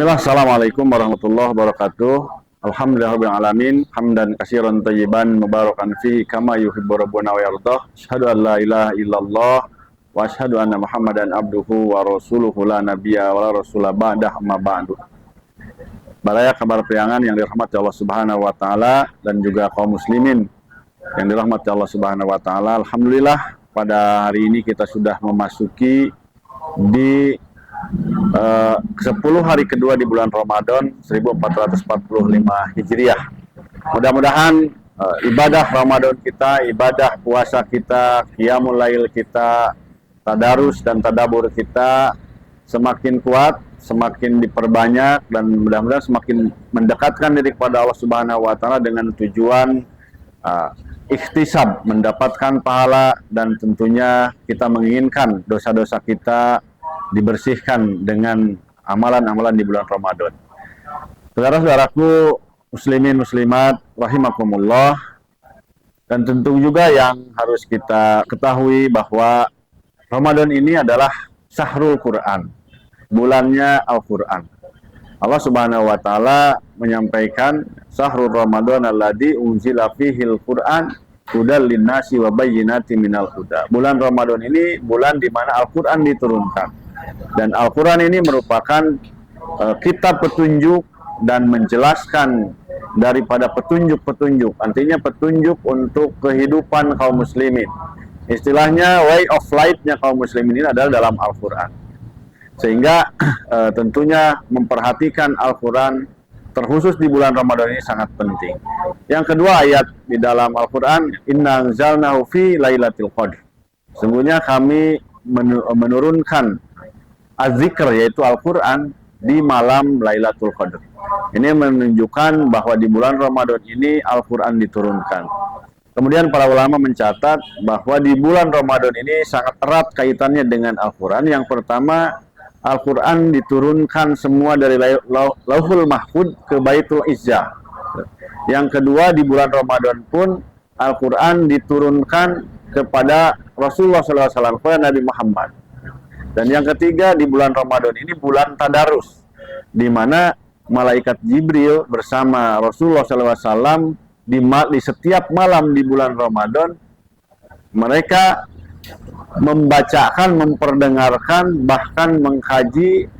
Bismillah, Assalamualaikum warahmatullahi wabarakatuh. Alhamdulillahirabbil alamin, hamdan katsiran thayyiban mubarakan fihi kama yuhibbu rabbuna wa yardah. Asyhadu an la ilaha illallah wa asyhadu anna Muhammadan abduhu wa rasuluhu la nabiyya wa la rasula ba'dah amma ba'du. Baraya kabar priangan yang dirahmati Allah Subhanahu wa taala dan juga kaum muslimin yang dirahmati Allah Subhanahu wa taala. Alhamdulillah pada hari ini kita sudah memasuki di 10 hari kedua di bulan Ramadan 1445 Hijriah. Mudah-mudahan ibadah Ramadan kita, ibadah puasa kita, qiyamul lail kita, tadarus dan tadabur kita semakin kuat, semakin diperbanyak, dan mudah-mudahan semakin mendekatkan diri kepada Allah Subhanahu wa taala dengan tujuan ikhtisab, mendapatkan pahala, dan tentunya kita menginginkan dosa-dosa kita dibersihkan dengan amalan-amalan di bulan Ramadan. Saudara-saudaraku muslimin muslimat rahimakumullah, dan tentu juga yang harus kita ketahui bahwa Ramadan ini adalah syahrul Quran, bulannya Al-Quran. Allah Subhanahu wa taala menyampaikan syahrul Ramadan alladzi unzila fihil Quran hudal linnasi wa bayyinatin minal huda. Bulan Ramadan ini bulan di mana Al-Quran diturunkan. Dan Al-Quran ini merupakan kitab petunjuk dan menjelaskan daripada petunjuk-petunjuk. Artinya petunjuk untuk kehidupan kaum muslimin. Istilahnya way of life-nya kaum muslimin ini adalah dalam Al-Quran. Sehingga tentunya memperhatikan Al-Quran terkhusus di bulan Ramadan ini sangat penting. Yang kedua, ayat di dalam Al-Quran, Inna anzalnahu fi lailatul qadr. Sungguhnya kami menurunkan Az-Zikr, yaitu Al-Quran, di malam Lailatul Qadr. Ini menunjukkan bahwa di bulan Ramadan ini Al-Quran diturunkan. Kemudian para ulama mencatat bahwa di bulan Ramadan ini sangat erat kaitannya dengan Al-Quran. Yang pertama, Al-Quran diturunkan semua dari Lauhul Mahfud ke Baitul Izzah. Yang kedua, di bulan Ramadan pun Al-Quran diturunkan kepada Rasulullah SAW, kepada Nabi Muhammad. Dan yang ketiga, di bulan Ramadan ini bulan Tadarus, di mana malaikat Jibril bersama Rasulullah SAW di setiap malam di bulan Ramadan, mereka membacakan, memperdengarkan, bahkan mengkaji,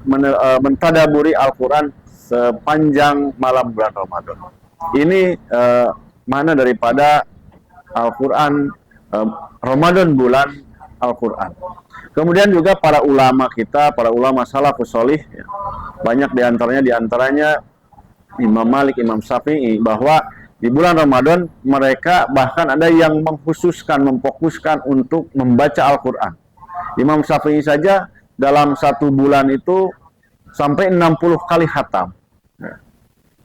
mentadaburi Al-Quran sepanjang malam bulan Ramadan. Ini mana daripada Al-Quran, Ramadan bulan Al-Quran. Kemudian juga para ulama kita, para ulama salafus sholih, banyak diantaranya Imam Malik, Imam Syafi'i, bahwa di bulan Ramadan mereka bahkan ada yang mengkhususkan, memfokuskan untuk membaca Al-Quran. Imam Syafi'i saja dalam satu bulan itu sampai 60 kali khatam.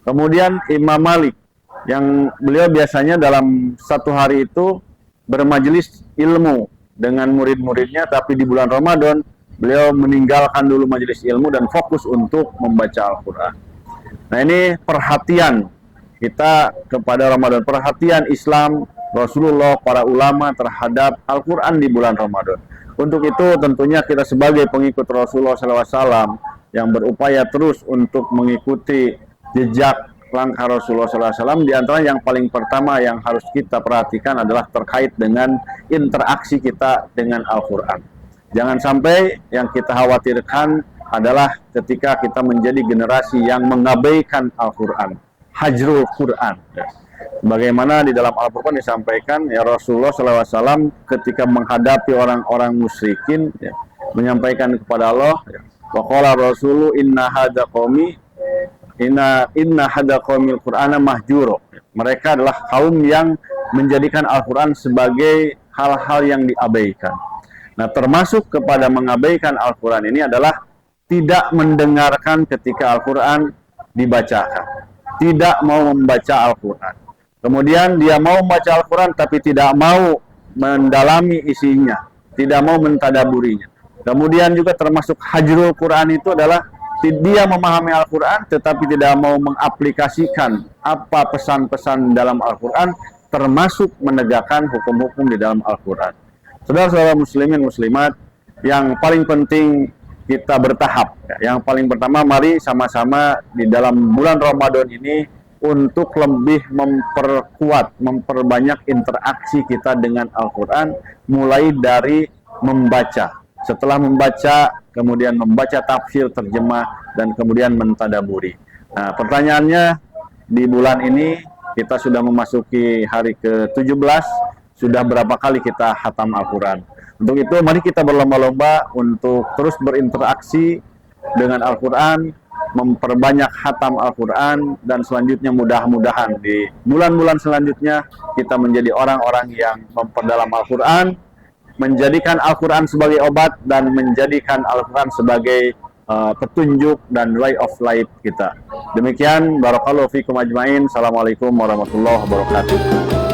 Kemudian Imam Malik, yang beliau biasanya dalam satu hari itu bermajelis ilmu dengan murid-muridnya, tapi di bulan Ramadan beliau meninggalkan dulu majelis ilmu dan fokus untuk membaca Al-Quran. Nah, ini perhatian kita kepada Ramadan, perhatian Islam, Rasulullah, para ulama terhadap Al-Quran di bulan Ramadan. Untuk itu tentunya kita sebagai pengikut Rasulullah SAW yang berupaya terus untuk mengikuti jejak langkah Rasulullah SAW, di antara yang paling pertama yang harus kita perhatikan adalah terkait dengan interaksi kita dengan Al-Quran. Jangan sampai yang kita khawatirkan adalah ketika kita menjadi generasi yang mengabaikan Al-Quran, hajrul Quran. Bagaimana di dalam Al-Quran disampaikan, ya Rasulullah SAW ketika menghadapi orang-orang musyrikin, menyampaikan kepada Allah, wa qala rasulu inna hadza qaumi Inna hada qaumil Qur'ana mahjuro. Mereka adalah kaum yang menjadikan Al-Quran sebagai hal-hal yang diabaikan. Nah, termasuk kepada mengabaikan Al-Quran ini adalah tidak mendengarkan ketika Al-Quran dibacakan, tidak mau membaca Al-Quran. Kemudian dia mau membaca Al-Quran tapi tidak mau mendalami isinya, tidak mau mentadaburinya. Kemudian juga termasuk hajrul Quran itu adalah dia memahami Al-Quran tetapi tidak mau mengaplikasikan apa pesan-pesan dalam Al-Quran, termasuk menegakkan hukum-hukum di dalam Al-Quran. Saudara-saudara muslimin muslimat, yang paling penting kita bertahap. Yang paling pertama, mari sama-sama di dalam bulan Ramadan ini untuk lebih memperkuat, memperbanyak interaksi kita dengan Al-Quran, mulai dari membaca. Setelah membaca, kemudian membaca tafsir, terjemah, dan kemudian mentadaburi. Nah, pertanyaannya, di bulan ini kita sudah memasuki hari ke-17, sudah berapa kali kita khatam Al-Quran? Untuk itu, mari kita berlomba-lomba untuk terus berinteraksi dengan Al-Quran, memperbanyak khatam Al-Quran, dan selanjutnya mudah-mudahan di bulan-bulan selanjutnya kita menjadi orang-orang yang memperdalam Al-Quran, menjadikan Al-Quran sebagai obat, dan menjadikan Al-Quran sebagai petunjuk dan way of life kita. Demikian, barakallahu fikum ajmain. Assalamualaikum warahmatullahi wabarakatuh.